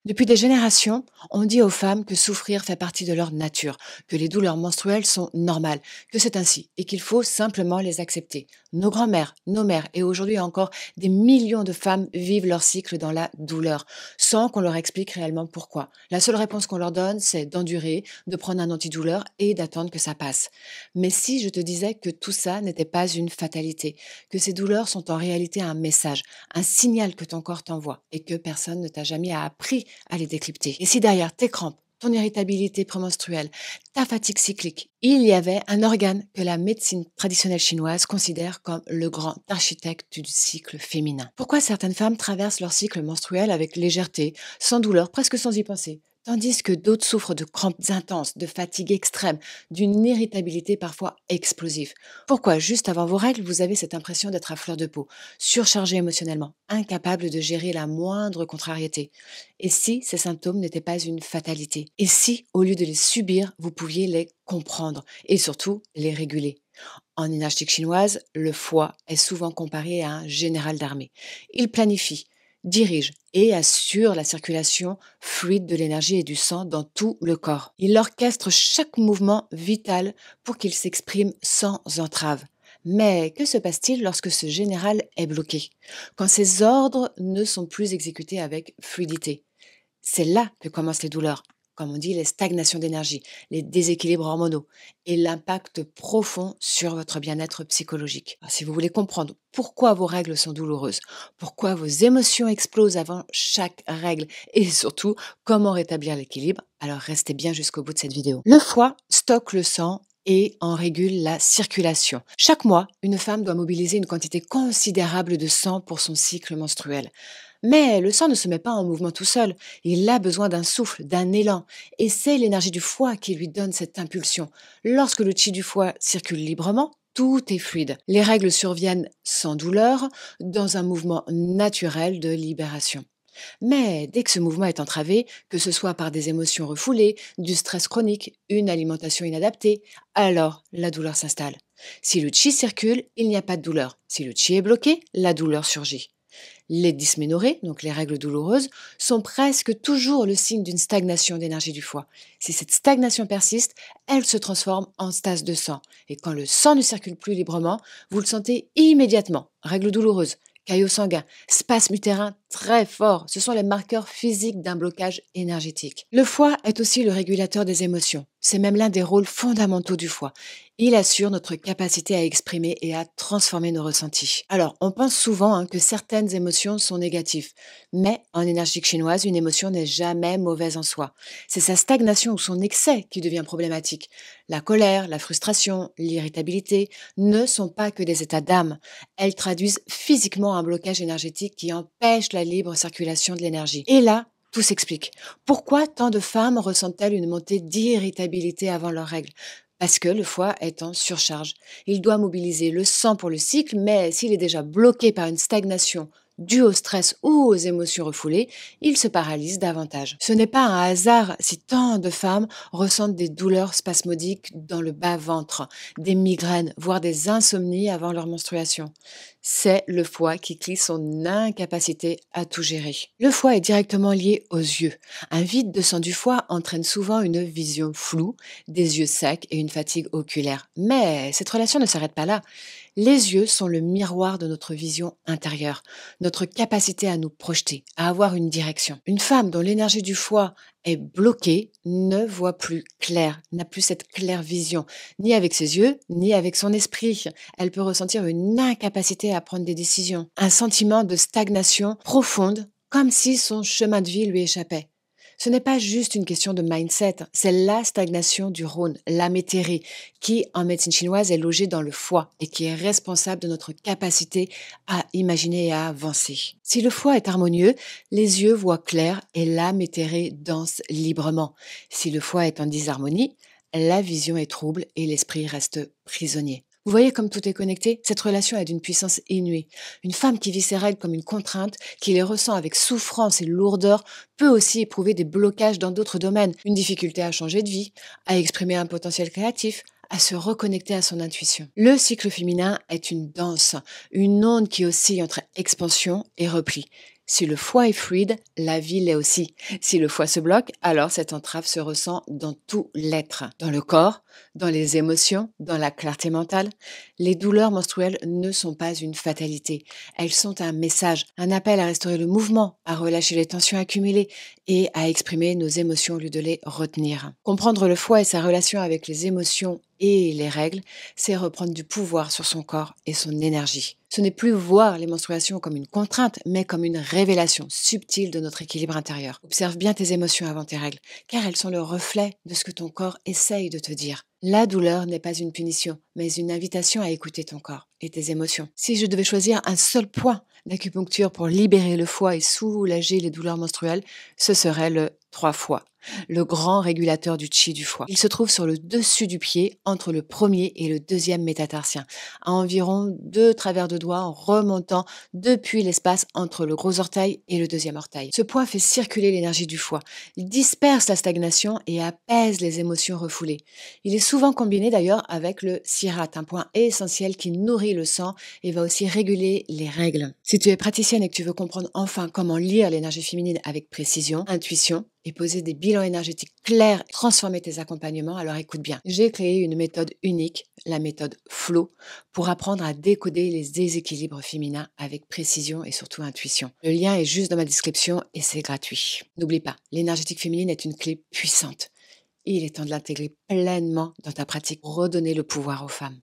Depuis des générations, on dit aux femmes que souffrir fait partie de leur nature, que les douleurs menstruelles sont normales, que c'est ainsi et qu'il faut simplement les accepter. Nos grands-mères, nos mères et aujourd'hui encore des millions de femmes vivent leur cycle dans la douleur, sans qu'on leur explique réellement pourquoi. La seule réponse qu'on leur donne, c'est d'endurer, de prendre un antidouleur et d'attendre que ça passe. Mais si je te disais que tout ça n'était pas une fatalité, que ces douleurs sont en réalité un message, un signal que ton corps t'envoie et que personne ne t'a jamais appris à les décrypter. Et si derrière tes crampes, ton irritabilité prémenstruelle, ta fatigue cyclique, il y avait un organe que la médecine traditionnelle chinoise considère comme le grand architecte du cycle féminin. Pourquoi certaines femmes traversent leur cycle menstruel avec légèreté, sans douleur, presque sans y penser, tandis que d'autres souffrent de crampes intenses, de fatigue extrême, d'une irritabilité parfois explosive? Pourquoi, juste avant vos règles, vous avez cette impression d'être à fleur de peau, surchargé émotionnellement, incapable de gérer la moindre contrariété? Et si ces symptômes n'étaient pas une fatalité? Et si, au lieu de les subir, vous pouviez les comprendre et surtout les réguler? En énergétique chinoise, le foie est souvent comparé à un général d'armée. Il planifie, dirige et assure la circulation fluide de l'énergie et du sang dans tout le corps. Il orchestre chaque mouvement vital pour qu'il s'exprime sans entrave. Mais que se passe-t-il lorsque ce général est bloqué? Quand ses ordres ne sont plus exécutés avec fluidité? C'est là que commencent les douleurs, comme on dit les stagnations d'énergie, les déséquilibres hormonaux et l'impact profond sur votre bien-être psychologique. Alors, si vous voulez comprendre pourquoi vos règles sont douloureuses, pourquoi vos émotions explosent avant chaque règle et surtout comment rétablir l'équilibre, alors restez bien jusqu'au bout de cette vidéo. Le foie stocke le sang et en régule la circulation. Chaque mois, une femme doit mobiliser une quantité considérable de sang pour son cycle menstruel. Mais le sang ne se met pas en mouvement tout seul. Il a besoin d'un souffle, d'un élan. Et c'est l'énergie du foie qui lui donne cette impulsion. Lorsque le chi du foie circule librement, tout est fluide. Les règles surviennent sans douleur, dans un mouvement naturel de libération. Mais dès que ce mouvement est entravé, que ce soit par des émotions refoulées, du stress chronique, une alimentation inadaptée, alors la douleur s'installe. Si le chi circule, il n'y a pas de douleur. Si le chi est bloqué, la douleur surgit. Les dysménorrhées, donc les règles douloureuses, sont presque toujours le signe d'une stagnation d'énergie du foie. Si cette stagnation persiste, elle se transforme en stase de sang. Et quand le sang ne circule plus librement, vous le sentez immédiatement. Règles douloureuses, caillots sanguins, spasmes utérins très forts. Ce sont les marqueurs physiques d'un blocage énergétique. Le foie est aussi le régulateur des émotions. C'est même l'un des rôles fondamentaux du foie. Il assure notre capacité à exprimer et à transformer nos ressentis. Alors, on pense souvent que certaines émotions sont négatives, mais en énergie chinoise, une émotion n'est jamais mauvaise en soi. C'est sa stagnation ou son excès qui devient problématique. La colère, la frustration, l'irritabilité ne sont pas que des états d'âme. Elles traduisent physiquement un blocage énergétique qui empêche la libre circulation de l'énergie. Et là, tout s'explique. Pourquoi tant de femmes ressentent-elles une montée d'irritabilité avant leurs règles? Parce que le foie est en surcharge. Il doit mobiliser le sang pour le cycle, mais s'il est déjà bloqué par une stagnation due au stress ou aux émotions refoulées, il se paralyse davantage. Ce n'est pas un hasard si tant de femmes ressentent des douleurs spasmodiques dans le bas-ventre, des migraines, voire des insomnies avant leur menstruation. C'est le foie qui crie son incapacité à tout gérer. Le foie est directement lié aux yeux. Un vide de sang du foie entraîne souvent une vision floue, des yeux secs et une fatigue oculaire. Mais cette relation ne s'arrête pas là. Les yeux sont le miroir de notre vision intérieure, notre capacité à nous projeter, à avoir une direction. Une femme dont l'énergie du foie est bloquée ne voit plus clair, n'a plus cette claire vision, ni avec ses yeux, ni avec son esprit. Elle peut ressentir une incapacité à prendre des décisions, un sentiment de stagnation profonde, comme si son chemin de vie lui échappait. Ce n'est pas juste une question de mindset, c'est la stagnation du Rhône, la métairie, qui, en médecine chinoise, est logée dans le foie et qui est responsable de notre capacité à imaginer et à avancer. Si le foie est harmonieux, les yeux voient clair et la métairie danse librement. Si le foie est en disharmonie, la vision est trouble et l'esprit reste prisonnier. Vous voyez comme tout est connecté? Cette relation est d'une puissance inouïe. Une femme qui vit ses règles comme une contrainte, qui les ressent avec souffrance et lourdeur, peut aussi éprouver des blocages dans d'autres domaines, une difficulté à changer de vie, à exprimer un potentiel créatif, à se reconnecter à son intuition. Le cycle féminin est une danse, une onde qui oscille entre expansion et repli. Si le foie est fluide, la vie l'est aussi. Si le foie se bloque, alors cette entrave se ressent dans tout l'être, dans le corps, dans les émotions, dans la clarté mentale. Les douleurs menstruelles ne sont pas une fatalité. Elles sont un message, un appel à restaurer le mouvement, à relâcher les tensions accumulées et à exprimer nos émotions au lieu de les retenir. Comprendre le foie et sa relation avec les émotions et les règles, c'est reprendre du pouvoir sur son corps et son énergie. Ce n'est plus voir les menstruations comme une contrainte, mais comme une révélation subtile de notre équilibre intérieur. Observe bien tes émotions avant tes règles, car elles sont le reflet de ce que ton corps essaye de te dire. La douleur n'est pas une punition, mais une invitation à écouter ton corps et tes émotions. Si je devais choisir un seul point d'acupuncture pour libérer le foie et soulager les douleurs menstruelles, ce serait le 3 fois, le grand régulateur du chi du foie. Il se trouve sur le dessus du pied, entre le premier et le deuxième métatarsien, à environ 2 travers de doigts en remontant depuis l'espace entre le gros orteil et le deuxième orteil. Ce point fait circuler l'énergie du foie. Il disperse la stagnation et apaise les émotions refoulées. Il est souvent combiné d'ailleurs avec le sirate, un point essentiel qui nourrit le sang et va aussi réguler les règles. Si tu es praticienne et que tu veux comprendre enfin comment lire l'énergie féminine avec précision, intuition, et poser des bilans énergétiques clairs, transformer tes accompagnements, alors écoute bien. J'ai créé une méthode unique, la méthode Flow, pour apprendre à décoder les déséquilibres féminins avec précision et surtout intuition. Le lien est juste dans ma description et c'est gratuit. N'oublie pas, l'énergétique féminine est une clé puissante. Il est temps de l'intégrer pleinement dans ta pratique pour redonner le pouvoir aux femmes.